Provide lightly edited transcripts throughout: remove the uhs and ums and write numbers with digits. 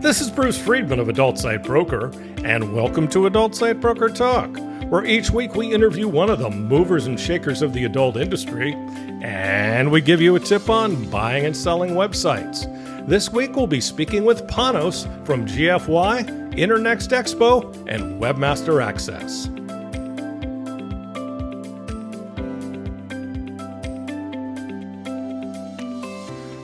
This is Bruce Friedman of Adult Site Broker, and welcome to Adult Site Broker Talk, where each week we interview one of the movers and shakers of the adult industry, and we give you a tip on buying and selling websites. This week we'll be speaking with Panos from GFY, Internext Expo, and Webmaster Access.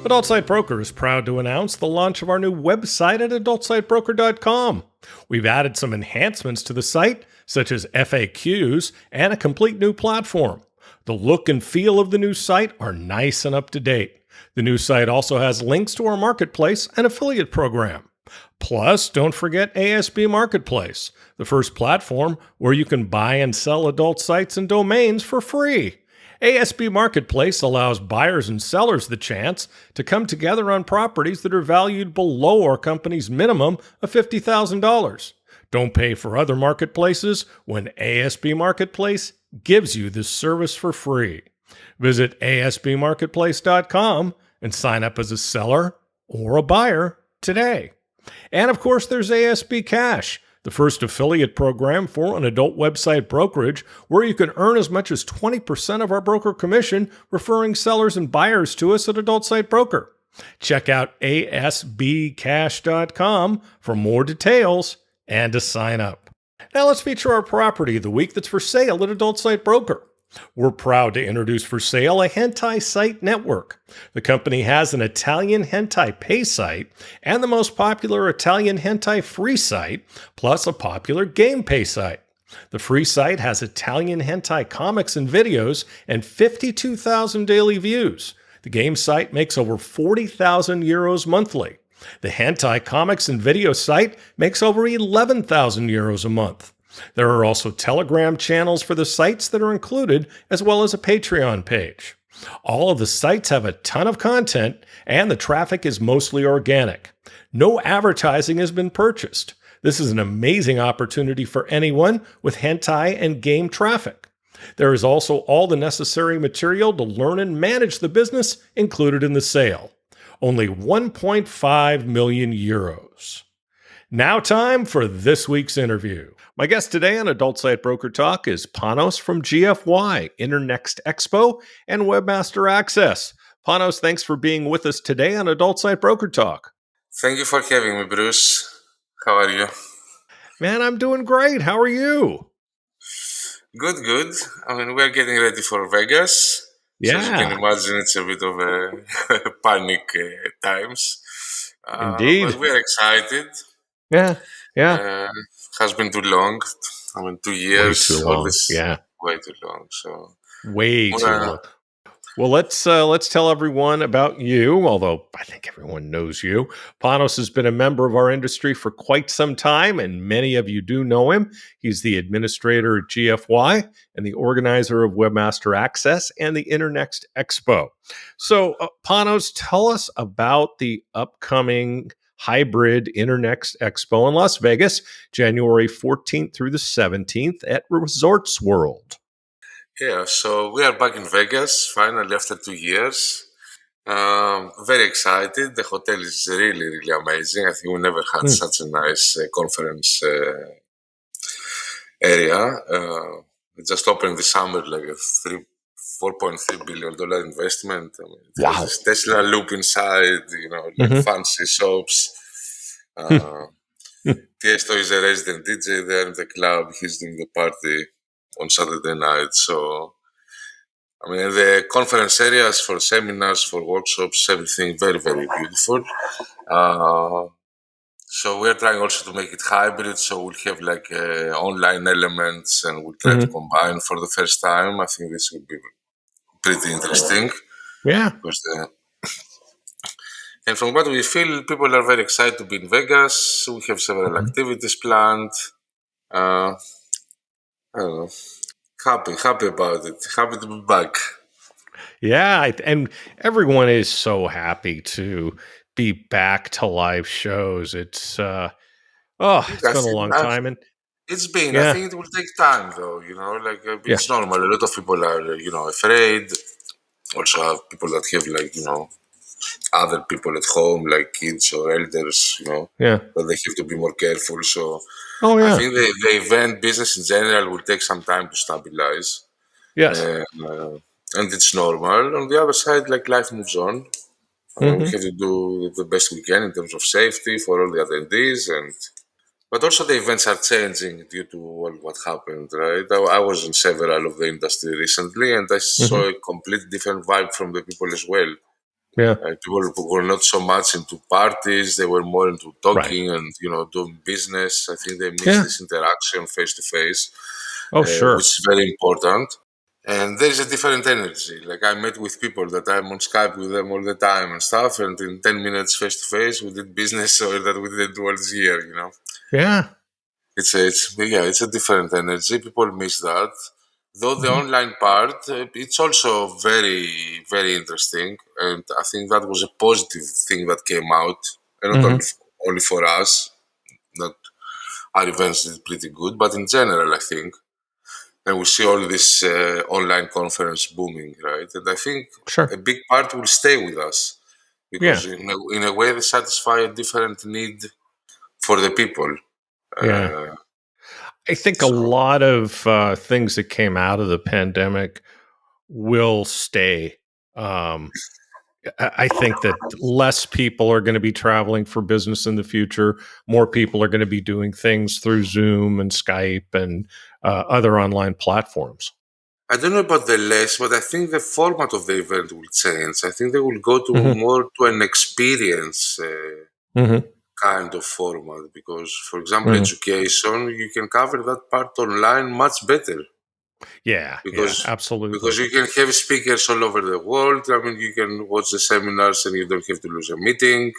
Adult Site Broker is proud to announce the launch of our new website at adultsitebroker.com. We've added some enhancements to the site, such as FAQs and a complete new platform. The look and feel of the new site are nice and up to date. The new site also has links to our marketplace and affiliate program. Plus, don't forget ASB Marketplace, the first platform where you can buy and sell adult sites and domains for free. ASB Marketplace allows buyers and sellers the chance to come together on properties that are valued below our company's minimum of $50,000. Don't pay for other marketplaces when ASB Marketplace gives you this service for free. Visit asbmarketplace.com and sign up as a seller or a buyer today. And of course, there's ASB Cash, the first affiliate program for an adult website brokerage where you can earn as much as 20% of our broker commission referring sellers and buyers to us at Adult Site Broker. Check out asbcash.com for more details and to sign up. Now let's feature our property of the week that's for sale at Adult Site Broker. We're proud to introduce for sale a hentai site network. The company has an Italian hentai pay site and the most popular Italian hentai free site, plus a popular game pay site. The free site has Italian hentai comics and videos and 52,000 daily views. The game site makes over 40,000 euros monthly. The hentai comics and video site makes over 11,000 euros a month. There are also Telegram channels for the sites that are included, as well as a Patreon page. All of the sites have a ton of content, and the traffic is mostly organic. No advertising has been purchased. This is an amazing opportunity for anyone with hentai and game traffic. There is also all the necessary material to learn and manage the business included in the sale. Only 1.5 million euros. Now time for this week's interview. My guest today on Adult Site Broker Talk is Panos from GFY, Internext Expo, and Webmaster Access. Panos, thanks for being with us today on Adult Site Broker Talk. Thank you for having me, Bruce. How are you? Man, I'm doing great. How are you? Good. I mean, we're getting ready for Vegas. Yeah. So as you can imagine, it's a bit of a panic times. Indeed. But we're excited. Yeah. Has been too long. I mean, 2 years. Way too long. Way too long. So way too long. Well, let's tell everyone about you, although I think everyone knows you. Panos has been a member of our industry for quite some time, and many of you do know him. He's the administrator at GFY and the organizer of Webmaster Access and the Internext Expo. So, Panos, tell us about the upcoming hybrid Internext Expo in Las Vegas, January 14th through the 17th at Resorts World. Yeah, so we are back in Vegas, finally, after 2 years. Very excited. The hotel is really, really amazing. I think we never had such a nice conference area. We just opened this summer, like a $4.3 billion investment. I mean, wow. There's Tesla Loop inside, fancy shops. Tiesto is a resident DJ there in the club. He's doing the party on Saturday night. So, I mean, the conference areas for seminars, for workshops, everything very, very beautiful. So we're trying also to make it hybrid. So we'll have like online elements and we'll try to combine for the first time. I think this will be pretty interesting. Yeah. And from what we feel, people are very excited to be in Vegas. We have several activities planned. I don't know. Happy about it. Happy to be back. Yeah, and everyone is so happy to be back to live shows. It's been a long time, and it's been. I think it will take time, though. It's normal. A lot of people are, afraid. Also, have people that have other people at home, like kids or elders, Yeah. but they have to be more careful. So Oh, I yeah. think the event business in general will take some time to stabilize, Yes. uh, uh, and it's normal. On the other side, like life moves on. We Hmm. have to do the best we can in terms of safety for all the attendees, and but also the events are changing due to all what happened, right? I was in several of the industry recently, and I saw Hmm. a complete different vibe from the people as well. Yeah. People were not so much into parties; they were more into Right. talking and doing business. I think they miss Yeah. this interaction face to face, Oh, which sure. is very important. And there's a different energy. Like I met with people that I'm on Skype with them all the time and stuff, and in 10 minutes face to face, we did business or that we didn't do all this year. Yeah. It's a different energy. People miss that. Though the Hmm. online part, it's also very, very interesting, and I think that was a positive thing that came out, and not Hmm. only for us. That our events did pretty good, but in general, I think, and we see all this online conference booming, right? And I think Sure. a big part will stay with us Yeah. because in a way they satisfy a different need for the people. Yeah. Uh, I think a so lot of things that came out of the pandemic will stay. Um, I think that less people are going to be traveling for business in the future. More people are going to be doing things through Zoom and Skype and other online platforms. I don't know about the less, but I think the format of the event will change. I think they will go to Hmm. more to an experience Hmm. kind of format because, for example, Hmm. education, you can cover that part online much better Yeah. Yeah. because Absolutely. you can have speakers all over the world. I mean, you can watch the seminars and you don't have to lose a meeting.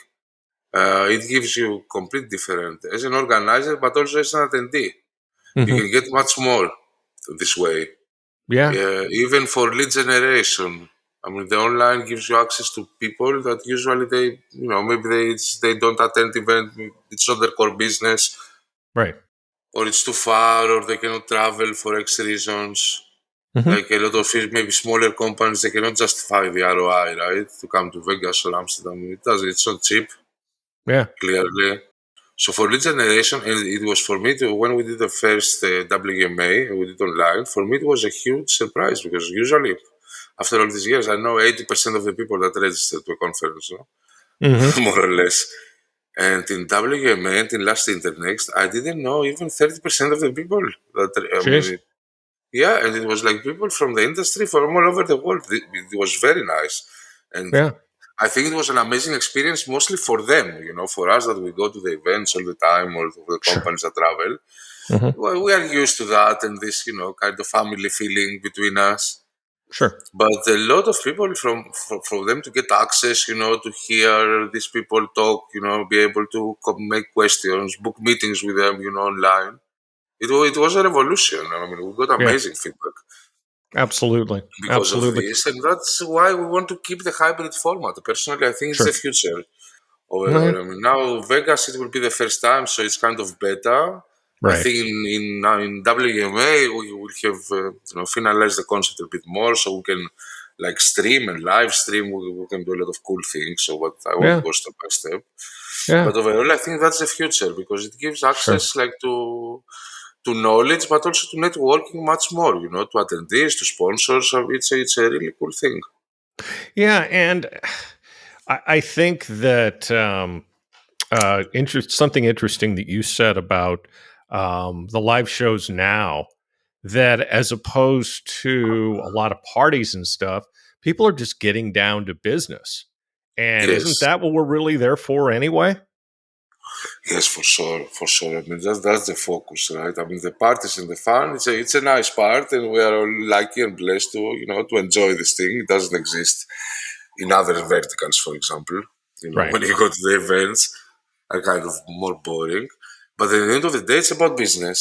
It gives you complete different as an organizer, but also as an attendee. You Hmm. can get much more this way. Yeah. Yeah, even for lead generation. I mean, the online gives you access to people that usually maybe they don't attend event. It's not their core business, Right. or it's too far, or they cannot travel for X reasons. Hmm. Like a lot of maybe smaller companies, they cannot justify the ROI, right? To come to Vegas or Amsterdam, it does. It's not cheap, Yeah. clearly. So for lead generation, and it was for me to when we did the first WMA, we did online. For me, it was a huge surprise because usually after all these years, I know 80% of the people that registered to a conference, Hmm. more or less. And in WMA and in last Internext, I didn't know even 30% of the people that, I Cheers. mean, yeah, and it was like people from the industry from all over the world. It was very nice. And Yeah. I think it was an amazing experience mostly for them, for us that we go to the events all the time or to the Sure. companies that travel. Hmm. Well, we are used to that and this, kind of family feeling between us. Sure. But a lot of people for them to get access, to hear these people talk, be able to make questions, book meetings with them, online. It was a revolution. I mean, we got Yeah. amazing feedback Absolutely. because of Absolutely. this, and that's why we want to keep the hybrid format. Personally, I think it's the Sure. future overall. Mhm. I mean, now Vegas it will be the first time, so it's kind of beta. I Right. think in WMA we will have finalized the concept a bit more, so we can like stream and live stream. We can do a lot of cool things. So what I want to Yeah. go step by step. Yeah. But overall, I think that's the future because it gives Sure. access like to knowledge, but also to networking much more. To attendees, to sponsors. So it's a really cool thing. Yeah, and I think that something interesting that you said about the live shows now, that as opposed to a lot of parties and stuff, people are just getting down to business. And isn't Yes. that what we're really there for anyway? Yes, for sure, for sure. I mean, that's the focus, right? I mean, the parties and the fun. It's a nice part, and we are all lucky and blessed to to enjoy this thing. It doesn't exist in other verticals, for example. Right. When you go to the events, are kind of more boring. But at the end of the day, it's about business.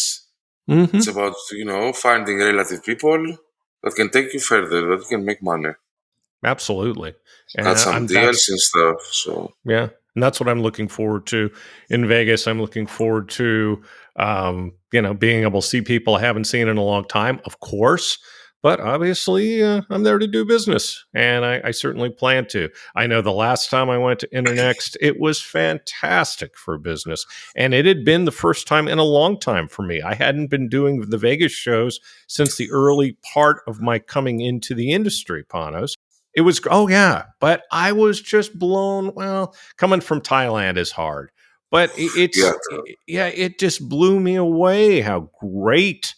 It's Hmm. about finding relative people that can take you further, that you can make money, Absolutely. cut And some I'm deals that's and stuff. So Yeah, and that's what I'm looking forward to in Vegas. I'm looking forward to, being able to see people I haven't seen in a long time, of course, But obviously, I'm there to do business, and I certainly plan to. I know the last time I went to Internext, it was fantastic for business, and it had been the first time in a long time for me. I hadn't been doing the Vegas shows since the early part of my coming into the industry, Panos. It was, oh yeah, but I was just blown. Well, coming from Thailand is hard, but Yeah, yeah, it just blew me away how great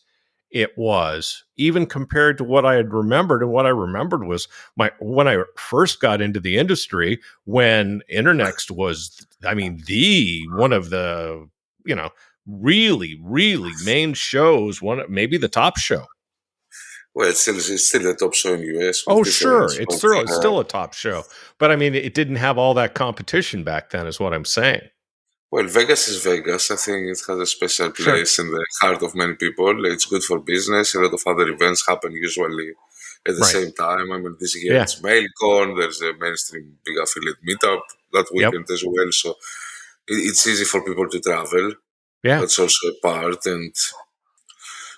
it was, even compared to what I had remembered. And what I remembered was my when I first got into the industry, when Internext was, I mean, the one of the, you know, really, really main shows, one maybe the top show. well, it's still the top show in US with Oh, sure. difference, It's but still, it's still a top show. But I mean, it didn't have all that competition back then, is what I'm saying. well, Vegas is Vegas. I think it has a special Sure. place in the heart of many people. It's good for business. A lot of other events happen usually at the Right. same time. I mean, this year Yeah. it's MailCon. There's a mainstream big affiliate meetup that Yep. weekend as well. So it's easy for people to travel. Yeah. That's also a part, and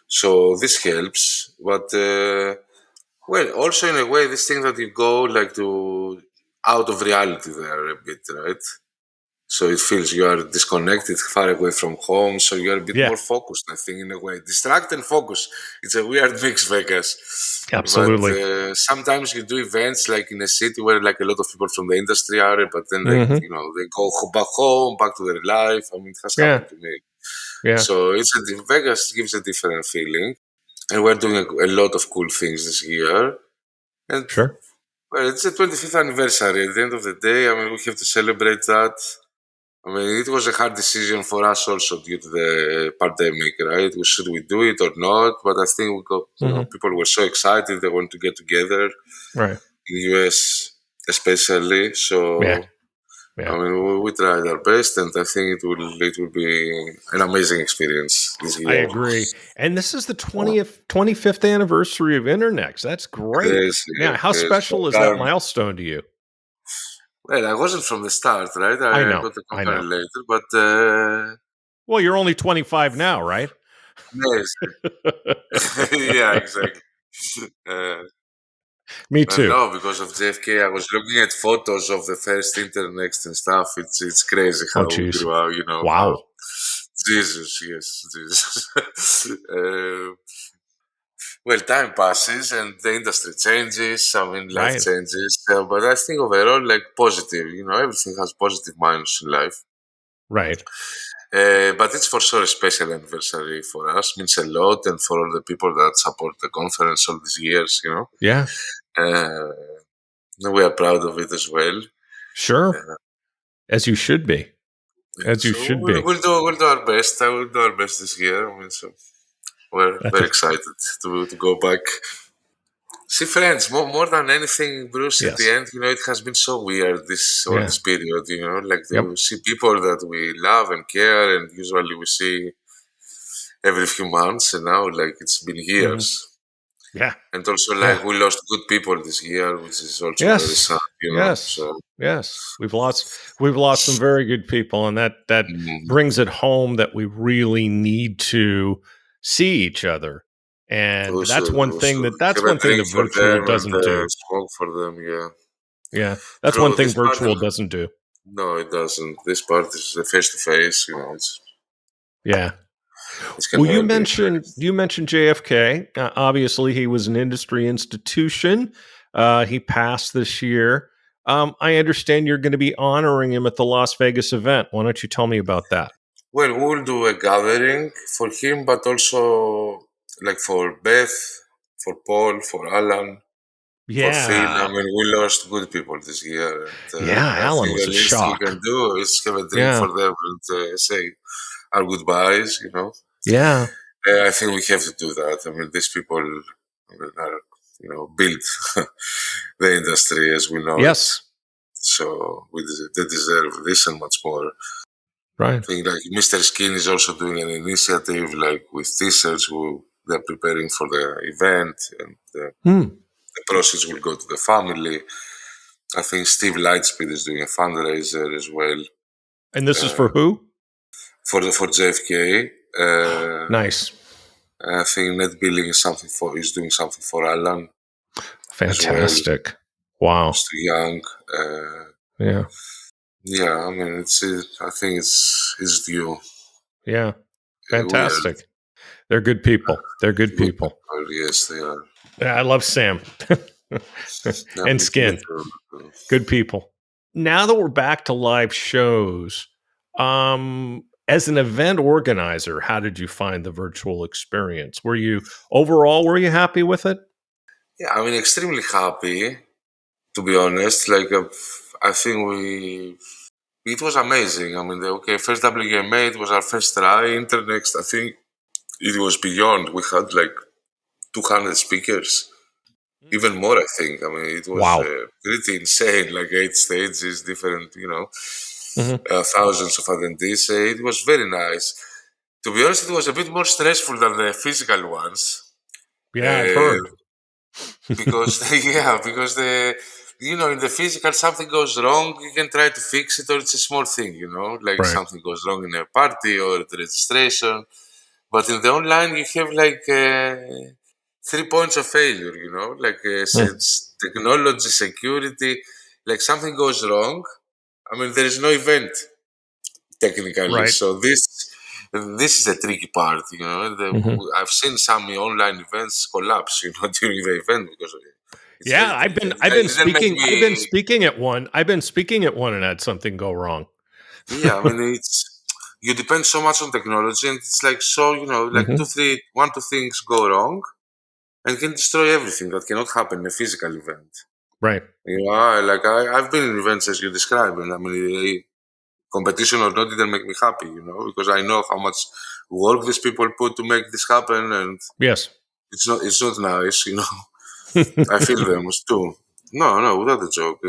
so this helps. But well, also in a way, this thing that you go like to out of reality there a bit, right? So it feels you are disconnected, far away from home. So you are a bit Yeah. more focused, I think, in a way. Distract and focus. It's a weird mix, Vegas. But Absolutely. sometimes you do events like in a city where like a lot of people from the industry are, but then they, Hmm. they go back home, back to their life. I mean, it has Yeah. happened to me. Yeah. So Vegas gives a different feeling, and we're doing a lot of cool things this year. And Sure. well, it's the 25th anniversary. At the end of the day, I mean, we have to celebrate that. I mean, it was a hard decision for us also due to the pandemic, right? Should we do it or not? But I think we got, Hmm. people were so excited they want to get together Right. in US, especially. Yeah. So, I Yeah. mean, we tried our best, and I think it will be an amazing experience this I year. agree. And this is the 25th anniversary of Internext. That's great. Yes, Now, yes, how yes. special is that milestone to you? Well, I wasn't from the start, right? I I know. got the I company know. later, but Well, you're only 25 now, right? yes, yeah, exactly. Uh, Me too. no, because of JFK, I was looking at photos of the first Internext and stuff. It's crazy Oh, how we geez. grew up, how Wow. Jesus, yes, Jesus. Well, time passes and the industry changes. I mean, life Right. changes. But I think overall, like positive. Everything has positive minus in life. Right. But it's for sure a special anniversary for us. Means a lot, and for all the people that support the conference all these years. Yeah. Uh, we are proud of it as well. Sure. Uh, As you should be. yeah, As you so should we'll, be. we'll do our best. I will do our best this year. I mean, so we're That's very a, excited to go back. See friends, more than anything, Bruce. At the yes. end, it has been so weird all Yeah. this period. Like to Yep. see people that we love and care, and usually we see every few months, and now like it's been Hmm. years. Yeah. And also, Yeah. like we lost good people this year, which is also very Yes. sad. Yes. So Yes. We've lost some very good people, and that mm, brings it home that we really need to see each other. And we should, we should that's have a one thing drink that for virtual them and doesn't do. smoke for them. Yeah, Yeah. That's one true. thing This part, virtual doesn't do. no, it doesn't. This part is the face to face. Yeah. It can Well, never be. you mentioned JFK. Obviously, he was an industry institution. He passed this year. I understand you're going to be honoring him at the Las Vegas event. Why don't you tell me about that? Well, we will do a gathering for him, but also like for Beth, for Paul, for Alan, for Phil. I Yeah, mean, we lost good people this year, and yeah. I Alan think was the a least we can shock. do is have a drink for Yeah, them and say our goodbyes. yeah. I think we have to do that. I mean, these people are, built the industry as we know it. Yes, So they deserve this and much more. right. Thing like Mr. Skin is also doing an initiative like with T-shirts who they're preparing for the event, and Hmm. the proceeds will go to the family. I think Steve Lightspeed is doing a fundraiser as well And this is uh, for who? for JFK. Nice. I think net billing is doing something for Alan as well. Fantastic. Wow. Still young. Yeah. Yeah, I mean, I think it's due. Yeah. We are Fantastic. They're good people. They're good good people. people. Yes, they are. Yeah, I love Sam. Yeah, And me Skin. too. Good people. Now that we're back to live shows, as an event organizer, how did you find the virtual experience? Were you happy with it? Yeah, I mean, extremely happy, to be honest. Like, I think it was amazing. I mean, first WMA, it was our first try. Internext, I think it was beyond. We had like 200 speakers, even more, I think. I mean, it was Wow. pretty insane, like 8 stages, different, Hmm. thousands of attendees. It was very nice. To be honest, it was a bit more stressful than the physical ones. Yeah, I've Uh, heard. because because in the physical something goes wrong, you can try to fix it, or it's a small thing, like Right. something goes wrong in a party or at registration. But in the online, you have like 3 points of failure, like Mm. it's technology, security, like something goes wrong. I mean, there is no event technically. Right. So this is the tricky part. Hmm. I've seen some online events collapse, during the event because it's Yeah, very tricky. And I've been it didn't make speaking I've been me. speaking at one. I've been speaking at one and had something go wrong. Yeah, I mean, it's you depend so much on technology, and it's like like Hmm. one, two things go wrong and can destroy everything that cannot happen in a physical event. Right. I've been in events as you described, and I mean, competition or not didn't make me happy, because I know how much work these people put to make this happen, and Yes. it's not nice, I feel them too. No, no, without a joke.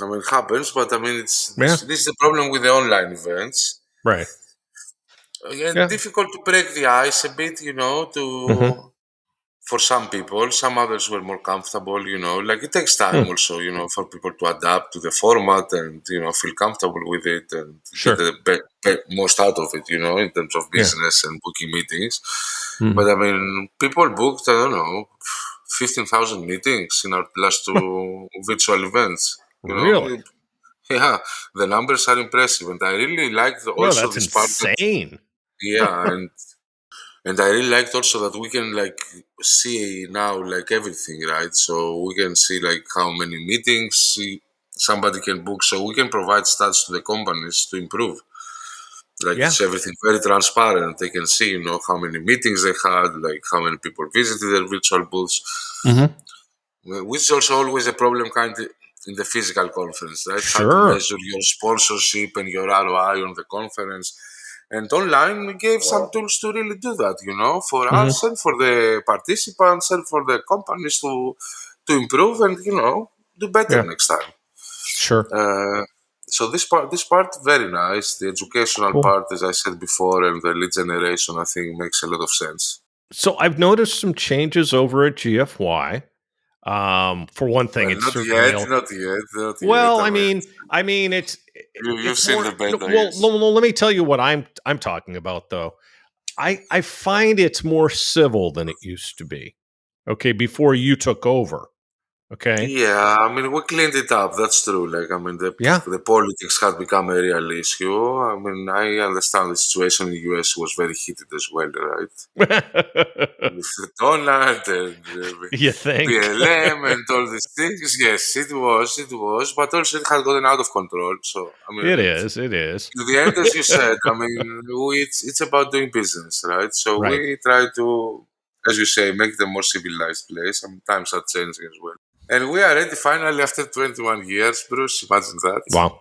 I mean, it happens, but I mean, it's Yeah. this is the problem with the online events. Right. Again, Yeah. difficult to break the ice a bit, Hmm. to for some people. Some others were more comfortable, like it takes time Hmm. also, for people to adapt to the format and, feel comfortable with it and get Sure. the most out of it, in terms of Yeah. business and booking meetings. But Hmm. I mean, people booked, I don't know, 15,000 meetings in our last two virtual events, Really? Yeah, the numbers are impressive. And I really liked No, also that's this part that, insane. yeah, and I really liked also that we can like see now like everything, right? So we can see like how many meetings somebody can book. So we can provide stats to the companies to improve. Like Yeah. it's everything very transparent. They can see, how many meetings they had, like how many people visited their virtual booths, Hmm. which is also always a problem kind of in the physical conference, right? How to Sure. measure your sponsorship and your ROI on the conference. And online we gave some tools to really do that, for Hmm. us and for the participants and for the companies to improve and do better Yeah. next time. Sure. Uh, so this part very nice. The educational Cool. part, as I said before, and the lead generation, I think makes a lot of sense. So I've noticed some changes over at GFY. For one thing, Well, it's not certainly yet, not yet, not yet. well. I mean, I mean, you've it's seen more. the No, beta, well, yes. let me tell you what I'm talking about, though. I find it's more civil than it used to be. Okay, before you took over. Okay. Yeah, I mean, we cleaned it up. That's true. Like, I mean, Yeah. the politics had become a real issue. I mean, I understand the situation in the US was very heated as well, right? With Donald and You think? BLM and all these things. Yes, it was, it was. But also, it had gotten out of control. So, I mean, It is. It is. in the end, as you said, I mean, it's about doing business, right? So Right. we try to, as you say, make it a more civilized place. Sometimes are changing as well. And we are ready finally after 21 years, Bruce, imagine that, Wow.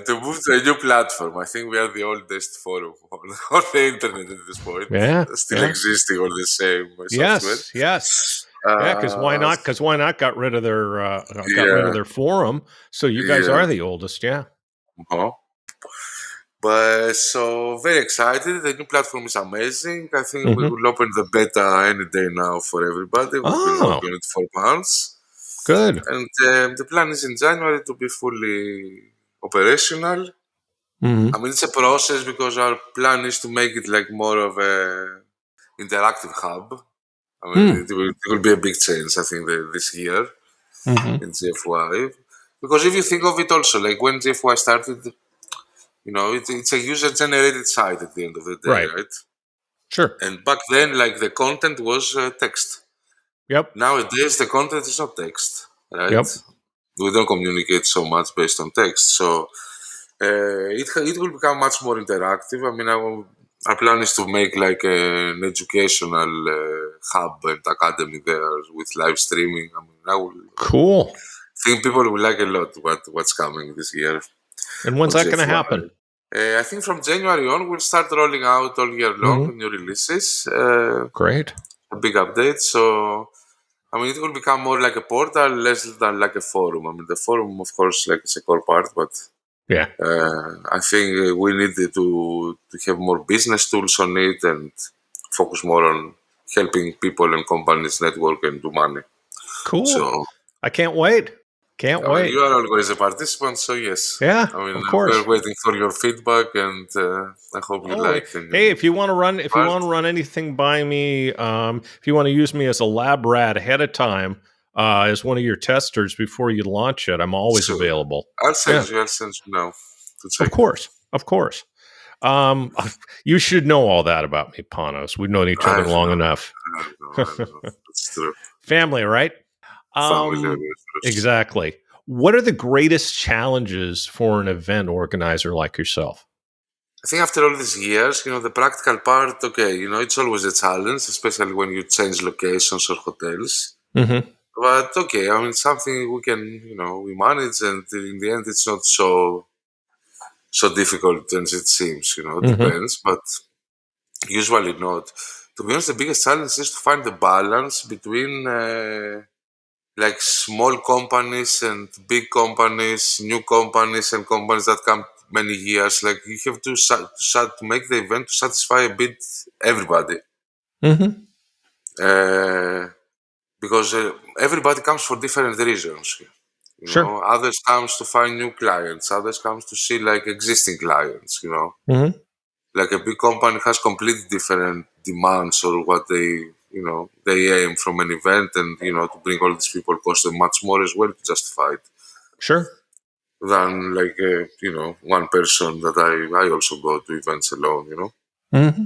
to move to a new platform. I think we are the oldest forum on the internet at this point, Yeah. still Yeah. existing on the same software. Yes. Yes. Yeah. Because why Uh, not? Because why not? Got rid of yeah, their forum. So you guys yeah. are the oldest. Yeah. Uh-huh. But so very excited. The new platform is amazing. I think we Hmm. will open the beta any day now for everybody. We've been Oh, working on it for months. good. And the plan is in January to be fully operational. I Hmm. mean, it's a process because our plan is to make it like more of a interactive hub. I mean, it will be a big change, I think, this year in GFY. Because if you think of it also, like when GFY started, it's a user-generated site at the end of the day, Right. right? Sure. And back then, like the content was text. Yep. Nowadays, the content is not text, right? Yep. We don't communicate so much based on text, so it will become much more interactive. I mean, our plan is to make like an educational hub and academy there with live streaming. I mean, I will Cool. think people will like a lot what's coming this year And when's on that going to GFY. happen? I think from January on, we'll start rolling out all year long Mm-hmm. new releases, Great. a big update. So, I mean, it will become more like a portal, less than like a forum. I mean, the forum, of course, like is a core part, but Yeah. I think we need to have more business tools on it and focus more on helping people and companies network and do money. Cool. So, I can't wait. Can't I mean, wait. you are always a participant, so yes. Yeah, I mean, of course. we're waiting for your feedback, and I hope you Oh, like the hey, new if you want to run, part. anything by me, if you want to use me as a lab rat ahead of time, as one of your testers before you launch it, I'm always Sure, available. I'll Yeah, send you now to of check. course, of course. Um, you should know all that about me, Panos. We've known each I other long know, enough. I know. It's true. Family, right? Family Um, first. exactly. What are the greatest challenges for an event organizer like yourself? I think after all these years, the practical part, okay, it's always a challenge, especially when you change locations or hotels. Mm-hmm. But okay, I mean, something we can, we manage, and in the end, it's not so difficult as it seems. Mm-hmm. Depends, but usually not. To be honest, the biggest challenge is to find the balance between like small companies and big companies, new companies and companies that come many years. Like you have to make the event to satisfy a bit everybody, Mm-hmm. because everybody comes for different reasons. Sure. Others comes to find new clients, others comes to see like existing clients. Mm-hmm. Like a big company has completely different demands or what they aim from an event, and to bring all these people cost them much more as well to justify it Sure. than like one person that I also go to events alone. Mm-hmm.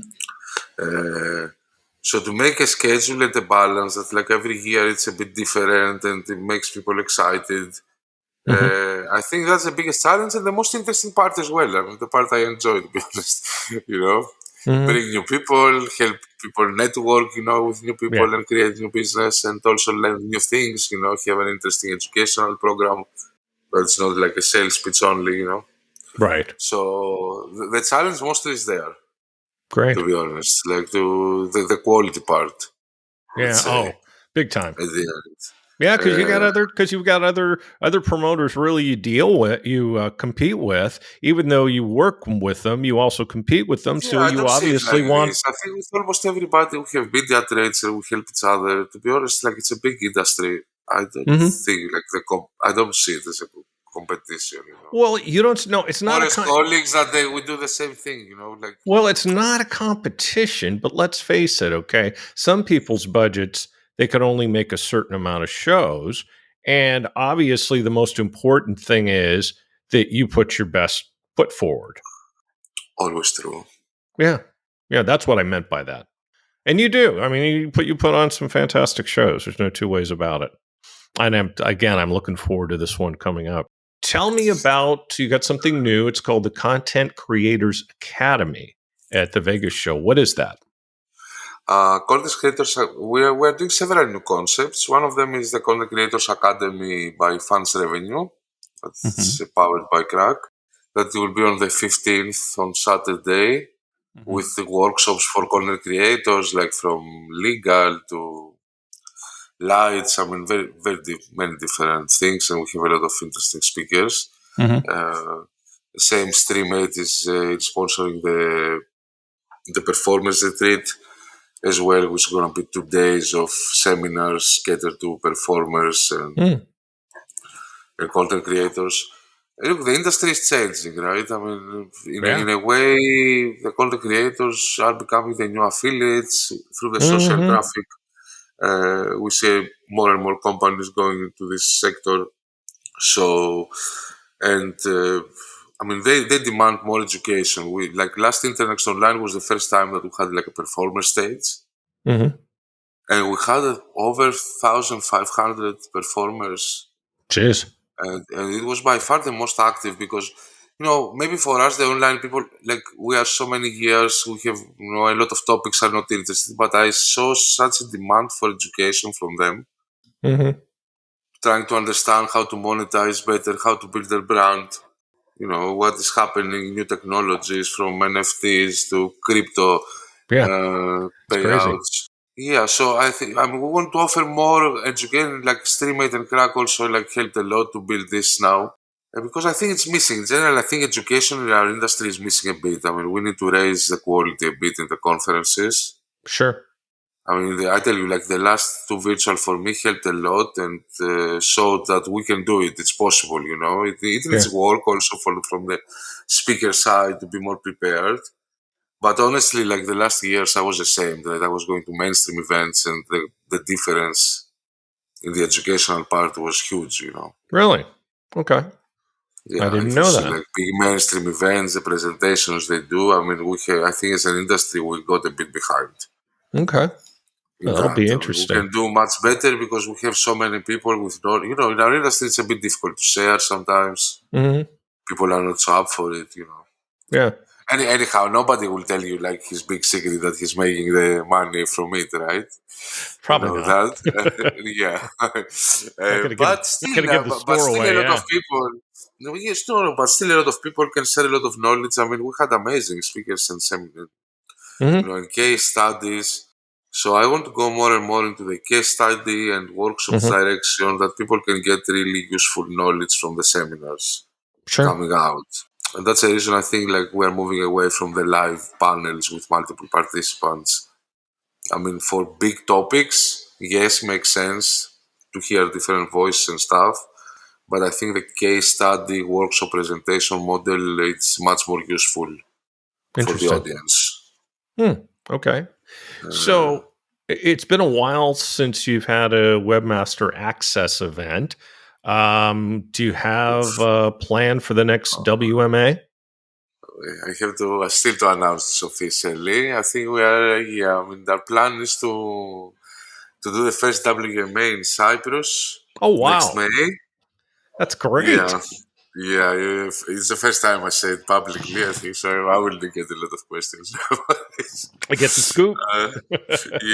uh, so to make a schedule and a balance that like every year it's a bit different and it makes people excited. Mm-hmm. I think that's the biggest challenge and the most interesting part as well. I mean, the part I enjoy, to be honest. you know, Mm-hmm. Bring new people, help people network, with new Yeah. people and create new business and also learn new things. Have an interesting educational program, but it's not like a sales pitch only. Right. So the challenge mostly is there, Great. to be honest, like the quality part, I would Yeah. say, Oh, big time. at the end. Yeah, because Uh, you've got other promoters really you deal with, you compete with. Even though you work with them, you also compete with them. yeah, So I you don't see it obviously like want. this. I think with almost everybody we have media trades and we help each other. To be honest, like it's a big industry. I don't Mhm. think like I don't see it as a competition. Well, you don't know. It's not More a as colleagues that we do the same thing. Like well, it's not a competition, but let's face it, okay? Some people's budgets, they can only make a certain amount of shows. And obviously, the most important thing is that you put your best foot forward. always true. Yeah. Yeah, that's what I meant by that. And you do. I mean, you put on some fantastic shows. There's no two ways about it. And I'm looking forward to this one coming up. Tell me about you got something new. It's called the Content Creators Academy at the Vegas show. What is that? Content creators, we're doing several new concepts. One of them is the Content Creators Academy by Fans Revenue. That's Mm-hmm. powered by Crack. That will be on the 15th on Saturday Mm-hmm. with the workshops for content creators, like from legal to lights. I mean, very, very many different things, and we have a lot of interesting speakers. Mm-hmm. Uh, Same Stream 8 is sponsoring the performance retreat as well, which is going to be 2 days of seminars catered to performers and content creators. Look, the industry is changing, right? I mean, Yeah. in a way, the content creators are becoming the new affiliates through the social Mm-hmm. traffic. We see more and more companies going into this sector. So, and I mean, they demand more education. We like last Internext Online was the first time that we had like a performer stage, Mm-hmm. and we had over 1,500 performers, Jeez. and it was by far the most active because. Maybe for us, the online people, like we are so many years, we have, a lot of topics are not interested, but I saw such a demand for education from them, Mm-hmm. trying to understand how to monetize better, how to build their brand, what is happening, new technologies from NFTs to crypto Yeah. It's crazy. payouts. Yeah, so I think we want to offer more education, like Streammate and Crack also like helped a lot to build this now. Because I think it's missing. In general, I think education in our industry is missing a bit. I mean, we need to raise the quality a bit in the conferences. Sure. I mean, I tell you, like the last two virtual for me helped a lot and showed that we can do it. It's possible, It Yeah. needs work also from the speaker side to be more prepared. But honestly, like the last years, I was ashamed that I was going to mainstream events and the difference in the educational part was huge. Really? Okay. I Yeah, didn't if you know see that. like big mainstream events, the presentations they do, I mean, I think as an industry, we got a bit behind Okay. in Well, that'll that. be I mean, we interesting. can do much better because we have so many people with no, in our industry, it's a bit difficult to share sometimes. Mm-hmm. People are not so up for it. Yeah. Anyhow, nobody will tell you like his big secret that he's making the money from it, right? You Probably know not. that, yeah. Not gonna give But not still, gonna give the but store still, a away. lot of Yeah. people. No, yes, no, but still, a lot of people can share a lot of knowledge. I mean, we had amazing speakers and seminars, Mm-hmm. and case studies. So I want to go more and more into the case study and workshops Mm-hmm. direction that people can get really useful knowledge from the seminars Sure. coming out. And that's the reason I think like we're moving away from the live panels with multiple participants. I mean, for big topics, yes, makes sense to hear different voices and stuff. But I think the case study workshop presentation model it's much more useful for the Interesting. audience. Hmm. Okay. Uh, So it's been a while since you've had a Webmaster Access event. Do you have a plan for the next WMA? I have to still to announce this officially. I think we are. Yeah, I mean, our plan is to do the first WMA in Cyprus Oh next wow, May. that's great! Yeah, yeah. It's the first time I say it publicly. I think so. I will get a lot of questions about this. I get the scoop. Uh,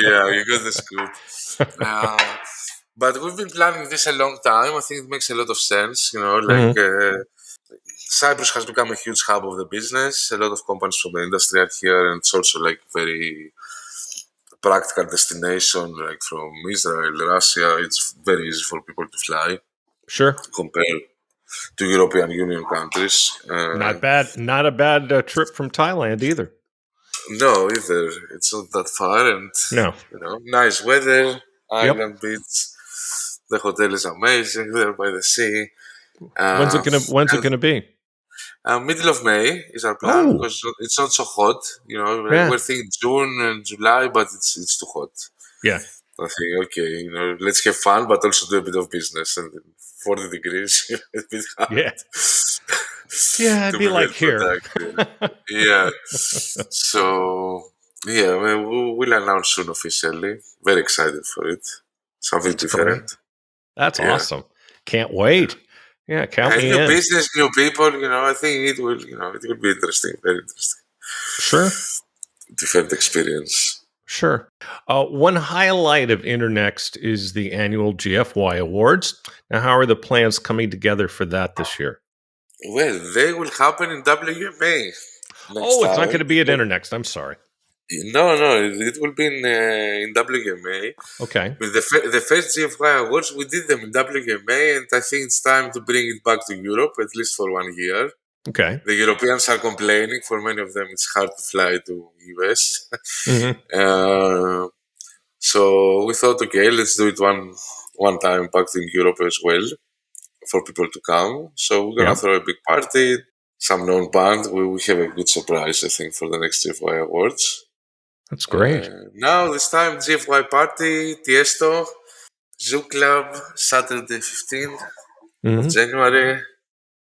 yeah, you got the scoop. Uh, but we've been planning this a long time. I think it makes a lot of sense. Hmm. Cyprus has become a huge hub of the business. A lot of companies from the industry are here, and it's also like very practical destination. Like from Israel, Russia, it's very easy for people to fly Sure, compared to European Union countries. not bad. Not a bad trip from Thailand either. No, either it's not that far, and No. nice weather, Yep. island beach. The hotel is amazing there by the sea. Uh, When's it and gonna be? middle of May is our plan Oh, because it's not so hot. yeah, We're thinking June and July, but it's too hot. yeah, I think okay, let's have fun, but also do a bit of business. And 40 degrees, it's a bit hard yeah, yeah. to It'd be be like very here. productive. Yeah. So yeah, we'll announce soon officially. Very excited for it. Something That's great. different. That's Yeah. awesome. Can't wait. Yeah, count And me new in. business, new people. I think it will be interesting. Very interesting. Sure. Different experience. Sure. One highlight of Internext is the annual GFY Awards. Now, how are the plans coming together for that this year? Well, they will happen in WMA next Oh, it's not going time. to be at Internext. I'm sorry. No, it will be in WMA. Okay. With the first GFY Awards, we did them in WMA, and I think it's time to bring it back to Europe, at least for 1 year. Okay. The Europeans are complaining. For many of them, it's hard to fly to US. Hmm. uh, so we thought, okay, let's do it one time back in Europe as well. for people to come. So we're gonna Yep. throw a big party. Some known band. We have a good surprise, I think, for the next GFY Awards. That's great. Now this time GFY party, Tiesto, Zoo Club, Saturday 15th of Hmm. January.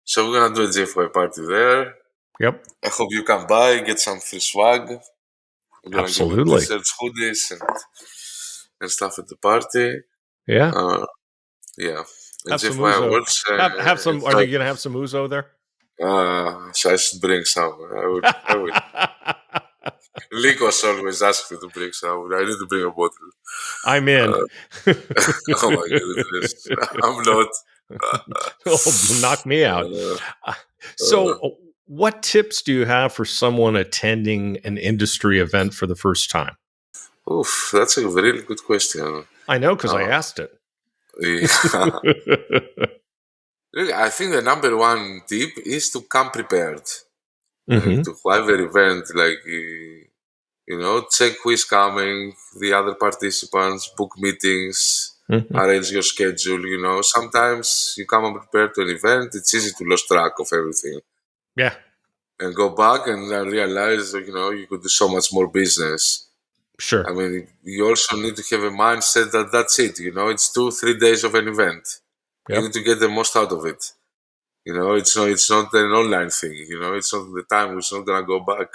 So we're gonna do a GFY party there. Yep. I hope you come by, get some free swag. We're gonna give you Absolutely. t-shirts, hoodies, and stuff at the party. Yeah. Uh, yeah, and Have some GFY Uzo. Awards. Have some. It's Are they like, going to have some Uzo there? so I should bring some. I will. Likos always asks me to bring some. I need to bring a bottle. I'm in. Oh my goodness, I'm not. Oh, knock me out. Uh, Uh, uh, So, what tips do you have for someone attending an industry event for the first time? Oof, that's a really good question. I know because I Uh, asked it. yeah. Really, I think the number one tip is to come prepared. Like Hmm. to whatever event, like check who is coming, the other participants, book meetings, Hmm. arrange your schedule. Sometimes you come unprepared to an event, it's easy to lose track of everything Yeah, and go back and then realize that, you could do so much more business. I sure. mean, you also need to have a mindset that that's it. It's 2-3 days of an event. You need Yep. to get the most out of it. It's not an online thing. It's not the time. It's not gonna go back.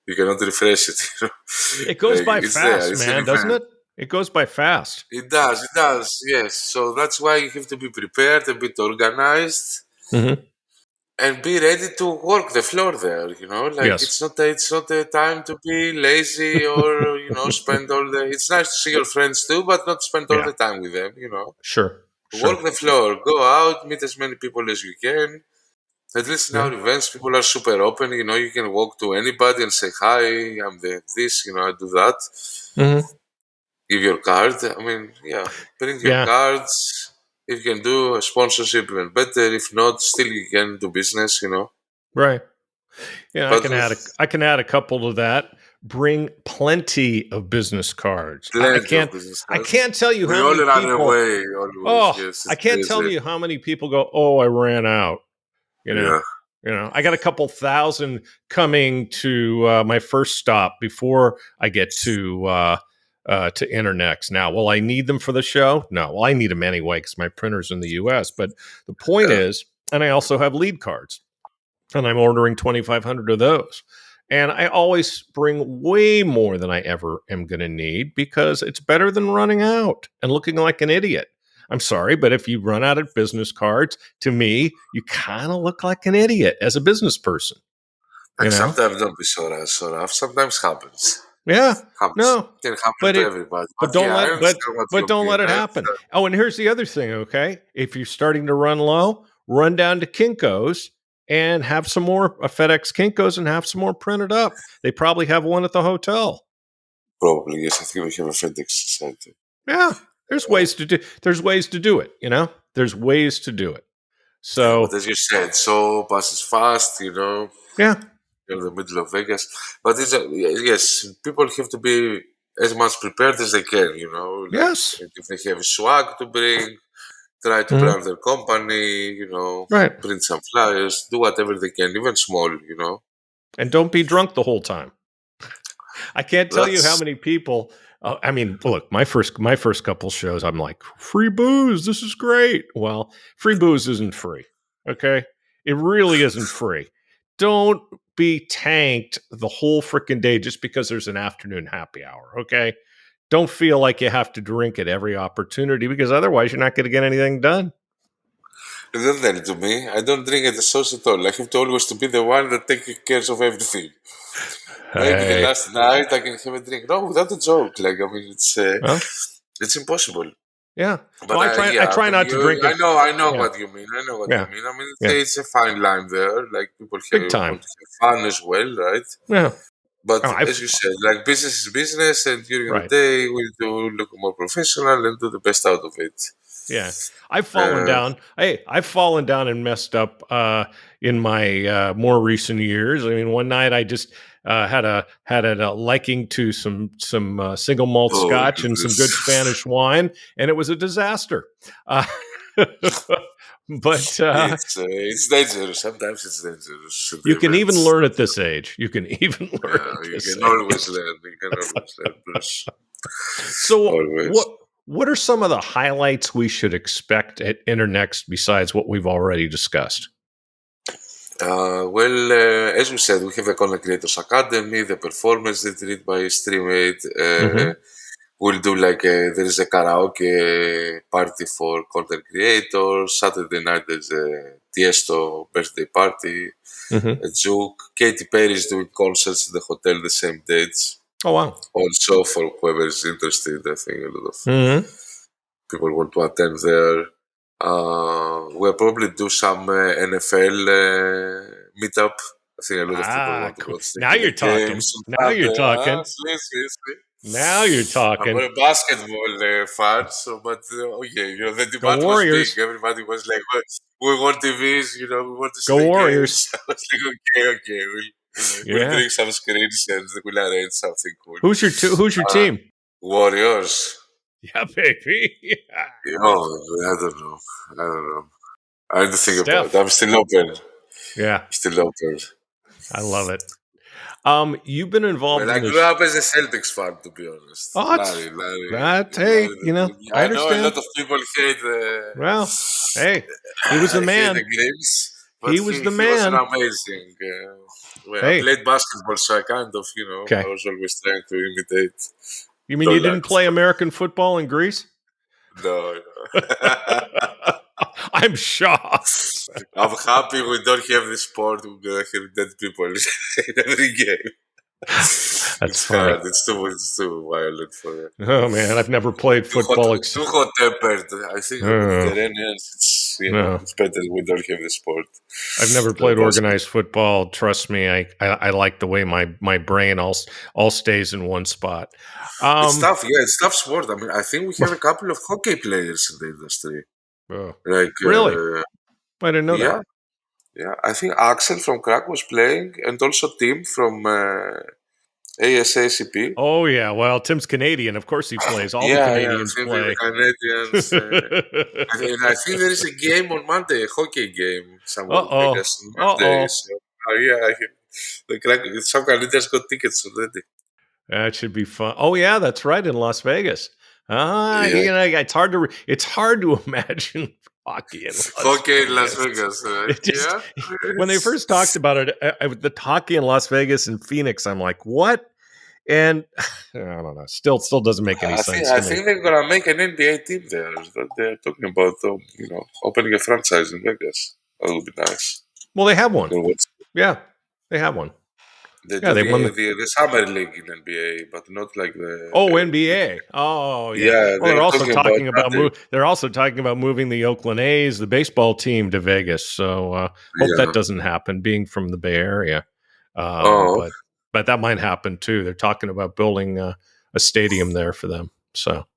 You cannot refresh it. It goes Like, by it's there. fast, It's an man, doesn't event. it? It goes by fast. It does. It does. Yes. So that's why you have to be prepared, a bit organized, Hmm. and be ready to work the floor there. Like Yes. it's not a time to be lazy or spend all the. It's nice to see your friends too, but not spend all Yeah. the time with them. Sure. Work Sure. the floor. Go out, meet as many people as you can. At least in Yeah. our events, people are super open. You can walk to anybody and say, "Hi, I'm this. I do that." Hmm. Give your card. I mean, yeah, bring your Yeah. cards. If you can do a sponsorship, even better. If not, still you can do business. Right. Yeah, I But can add a I can add a couple to that. Bring plenty of business cards. I plenty of can't business I cards. can't tell you We how all many run people. away always. Oh, Yes, I it's can't tell crazy. you how many people go, "Oh, I ran out." You know. Yeah. I got a couple thousand coming to my first stop before I get to Internext. Now, will I need them for the show? No. Well, I need them anyway because my printer's in the U.S. But the point Yeah. is, and I also have lead cards, and I'm ordering 2,500 of those. And I always bring way more than I ever am going to need because it's better than running out and looking like an idiot. I'm sorry, but if you run out of business cards, to me, you kind of look like an idiot as a business person, you Like know? sometimes don't be so rough. Sometimes happens. Yeah, Happens. no, Can happen but to it, everybody. but But don't yeah, I let, understand what but you don't let mean. it I happen. understand. Oh, and here's the other thing. Okay, if you're starting to run low, run down to Kinkos and have some more FedEx Kinkos and have some more printed up. They probably have one at the hotel. Probably yes. I think we have a FedEx society. Yeah, there's ways to do. There's ways to do it. There's ways to do it. Yeah, but So as you said, so passes fast. yeah, You're in the middle of Vegas. But yes, people have to be as much prepared as they can. Like yes, if they have swag to bring, try to mhm, brand their company. right. Print some flyers, do whatever they can, even small. And don't be drunk the whole time. I can't tell you how That's many people. I mean, look, my first couple shows, I'm like, free booze. This is great. Well, free booze isn't free. Okay, it really isn't free. Don't be tanked the whole freaking day just because there's an afternoon happy hour. Okay, don't feel like you have to drink at every opportunity because otherwise you're not going to get anything done. don't tell it to me. I don't drink at the sauce at all. I have to always to be the one that takes care of everything. Maybe the Hey, last night I can have a drink. No, without a joke. Like I mean, well, it's impossible. yeah. No, But I try. I yeah, I try mean, not to drink I it. know, I know Yeah, what you mean. I know what you yeah, mean. I mean, yeah. it's a fine line there. Like people Big want time. to have fun as well, right? Yeah. But Oh, as you said, like business is business, and during the right. day we need to look more professional and do the best out of it. Yeah. I've fallen Uh, down. Hey, I've fallen down and messed up in my more recent years. I mean, one night I just had a liking to some single malt oh scotch and some good goodness! Spanish wine, and it was a disaster. Uh, But It's dangerous. Sometimes it's dangerous. you The can even events. learn at this age. You can even learn Yeah, at you this can age. always learn. You can always learn, Bruce. So Always. what are some of the highlights we should expect at Internext besides what we've already discussed? As we said, we have the Content Creators Academy, the performance retreat by Streamate. Mm-hmm. We'll do like there is a karaoke party for content creators. Saturday night there's a Tiesto birthday party. Mm-hmm. A Juke. Katy Perry is doing concerts in the hotel the same dates. Oh wow. Also, for whoever is interested, I think a lot of Mm-hmm. people want to attend there. We'll probably do some NFL meetup. I think a lot of people Ah, want to cool. watch Now you're the talking. games on Now you're Sunday. talking. See, see, see. Now you're I'm talking. a basketball fan, so but okay, the Go demand was big. Warriors. Everybody was like, "We want TVs, we want to see Go the games." Warriors. I was like, "Okay, okay, we'll Yeah. bring some screens and we'll arrange something cool." Who's your Uh, team? Warriors. Yeah, baby. Yeah. Oh, I don't know. I don't know. I need to think about it. Steph. I'm still open. Yeah, Still open. I love it. You've been Well, involved I in grew this. up as a Celtics fan, to be honest. Oh, Larry, it's Larry, that. Hey, Larry. I I know a understand. lot of people hate the Well, hey, he was the hate man. the games, but He was the he was an man. amazing. I Hey, played basketball, so I kind of, I okay. was always trying to imitate. You mean you Don't didn't like, of play course. American football in Greece? No, no. I'm shocked. I'm happy we don't have this sport. We're gonna have dead people in every game. That's It's funny. hard. It's too violent for it. Oh man, I've never played Too hot, football. too hot tempered. I think the Oh, Mediterraneans, it's no, it's better we don't have the sport. I've never The played basket. organized football. Trust me, I like the way my brain all stays in one spot. It's Um, tough. Yeah, it's tough sport. I mean, I think we have a couple of hockey players in the industry. oh, Like, really? I didn't know that. yeah, yeah. I think Axel from Crack was playing, and also Tim from ASACP. Oh yeah, well Tim's Canadian. Of course he plays. All the Yeah, yeah. I Canadians think the play. Canadians. I think there is a game on Monday, a hockey game somewhere in Uh-oh. Vegas on Monday. Uh-oh. So, yeah, the crack, some Canadians got tickets already. That should be fun. Oh yeah, that's right, in Las Vegas. Yeah, It's hard to imagine hockey in Las hockey in Las Vegas. Vegas, right? It just Yeah. when they first talked about it, the hockey in Las Vegas and Phoenix, I'm like, what? And I don't know. Still doesn't make any I think sense I to me. think they're gonna make an NBA team there. That they're talking about, opening a franchise in Vegas. That would be nice. Well, they have You one. can watch. Yeah, they have one. They Yeah, do they won the, the the the summer league in NBA, but not like the. NBA. Oh yeah. Yeah, Well, they're talking about that. they're also talking about moving the Oakland A's, the baseball team, to Vegas. So hope that Yeah. doesn't happen. Being from the Bay Area, Oh, but that might happen too. They're talking about building a stadium there for them. So.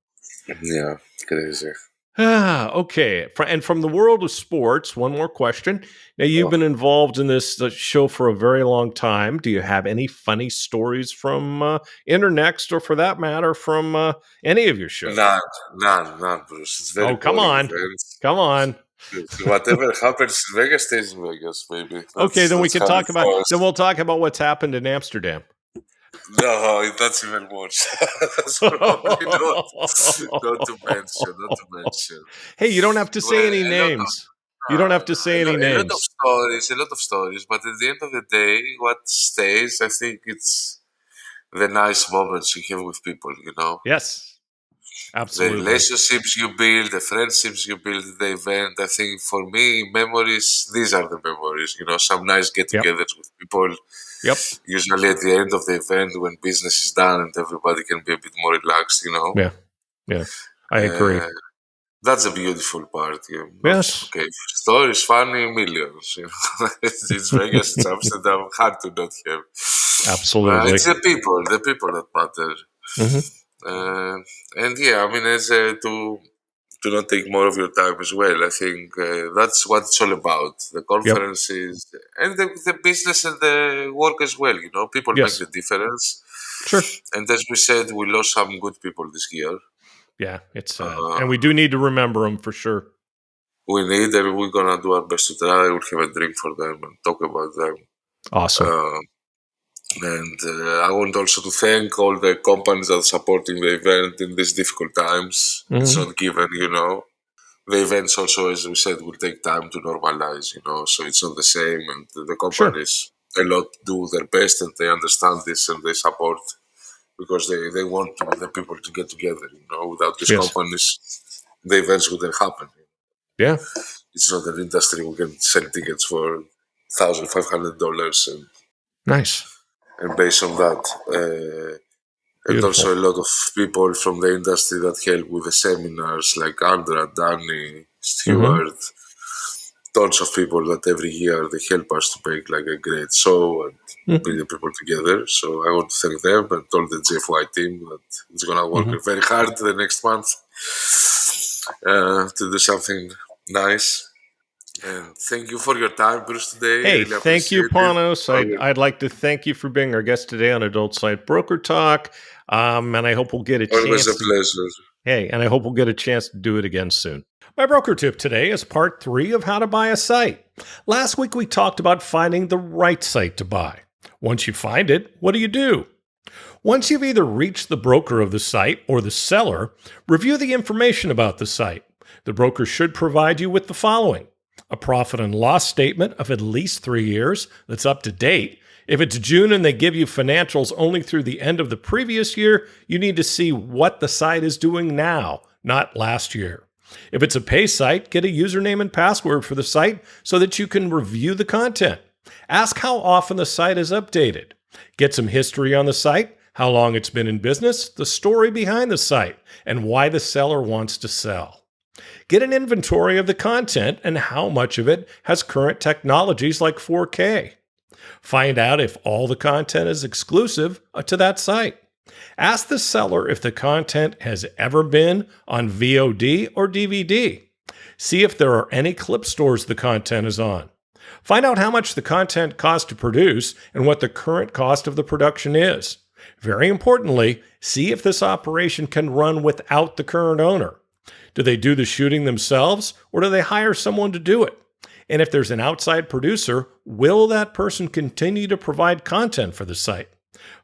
yeah, crazy. Okay. And from the world of sports, one more question. Now, you've Oh, been involved in this show for a very long time. Do you have any funny stories from Internext, or for that matter, from any of your shows? none, Bruce. It's very Oh, come boring on. events. Come on. Whatever happens in Vegas stays in Vegas, baby. Okay, then That's how it we'll goes. talk about what's happened in Amsterdam. No, that's even worse. That's probably not to mention. Not to mention. Hey, you don't have to say Well, any a lot of names. You don't have to say any a lot of names. stories, a lot of stories. But at the end of the day, what stays, I think, it's the nice moments you have with people. Yes, The absolutely. relationships you build, the friendships you build at the event. I think for me, memories, these are the memories. Some nice get Yep. togethers with people, Yep. usually at the end of the event when business is done and everybody can be a bit more relaxed. Yeah. Yeah. I agree. Uh, that's a beautiful part. Yeah. Not Yes. okay. Stories, funny, millions. It's Vegas, it's Amsterdam, hard to not have. Absolutely. It's the people that matter. Hmm. Uh, and yeah, I mean, to not take more of your time as well. I think that's what it's all about. The Yep. conferences and the business and the work as well. People make Yes. the difference. Sure. And as we said, we lost some good people this year. Yeah, it's sad, Uh, and we do need to remember them for sure. we need, and we're gonna do our best to try. We'll have a drink for them and talk about them. Awesome. And I want also to thank all the companies that are supporting the event in these difficult times. It's not given, The events also, as we said, will take time to normalize, so it's not the same. And the Sure. companies, a lot do their best, and they understand this and they support because they want the people to get together. Without these Yes. companies, the events wouldn't happen. Yeah. It's not an industry we can sell tickets for $1,500 Nice. and based on that. And Beautiful. also a lot of people from the industry that help with the seminars, like Andra, Danny, Stuart, tons of people that every year they help us to make like a great show and bring the people together. So I want to thank them and all the GFY team that it's going to work very hard the next month to do something nice. And thank you for your time, Bruce, today. Hey, Really thank you, appreciate Panos. it. I'd like to thank you for being our guest today on Adult Site Broker Talk. And I hope we'll get a Always chance. a pleasure. And I hope we'll get a chance to do it again soon. My broker tip today is part 3 of how to buy a site. Last week we talked about finding the right site to buy. Once you find it, what do? Once you've either reached the broker of the site or the seller, review the information about the site. The broker should provide you with the following: a profit and loss statement of at least 3 years that's up to date. If it's June and they give you financials only through the end of the previous year, you need to see what the site is doing now, not last year. If it's a pay site, get a username and password for the site so that you can review the content. Ask how often the site is updated. Get some history on the site, how long it's been in business, the story behind the site, and why the seller wants to sell. Get an inventory of the content and how much of it has current technologies like 4K. Find out if all the content is exclusive to that site. Ask the seller if the content has ever been on VOD or DVD. See if there are any clip stores the content is on. Find out how much the content costs to produce and what the current cost of the production is. Very importantly, see if this operation can run without the current owner. Do they do the shooting themselves, or do they hire someone to do it? And if there's an outside producer, will that person continue to provide content for the site?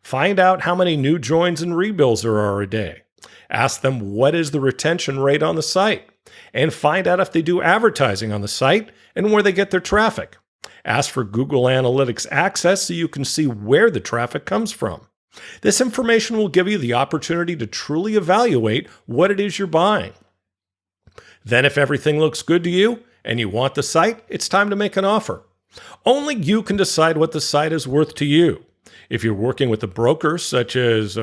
Find out how many new joins and rebuilds there are a day. Ask them what is the retention rate on the site, and find out if they do advertising on the site and where they get their traffic. Ask for Google Analytics access so you can see where the traffic comes from. This information will give you the opportunity to truly evaluate what it is you're buying. Then if everything looks good to you and you want the site, it's time to make an offer. Only you can decide what the site is worth to you. If you're working with a broker such as,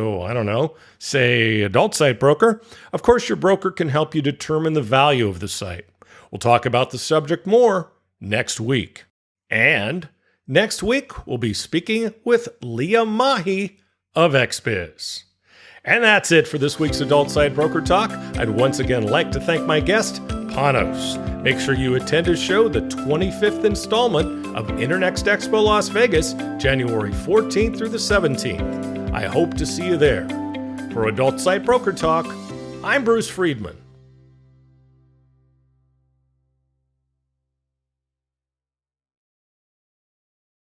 say Adult Site Broker, of course your broker can help you determine the value of the site. We'll talk about the subject more next week. And next week, we'll be speaking with Leah Mahi of XBiz. And that's it for this week's Adult Site Broker Talk. I'd once again like to thank my guest, Panos. Make sure you attend his show, the 25th installment of Internext Expo Las Vegas, January 14th through the 17th. I hope to see you there. For Adult Site Broker Talk, I'm Bruce Friedman.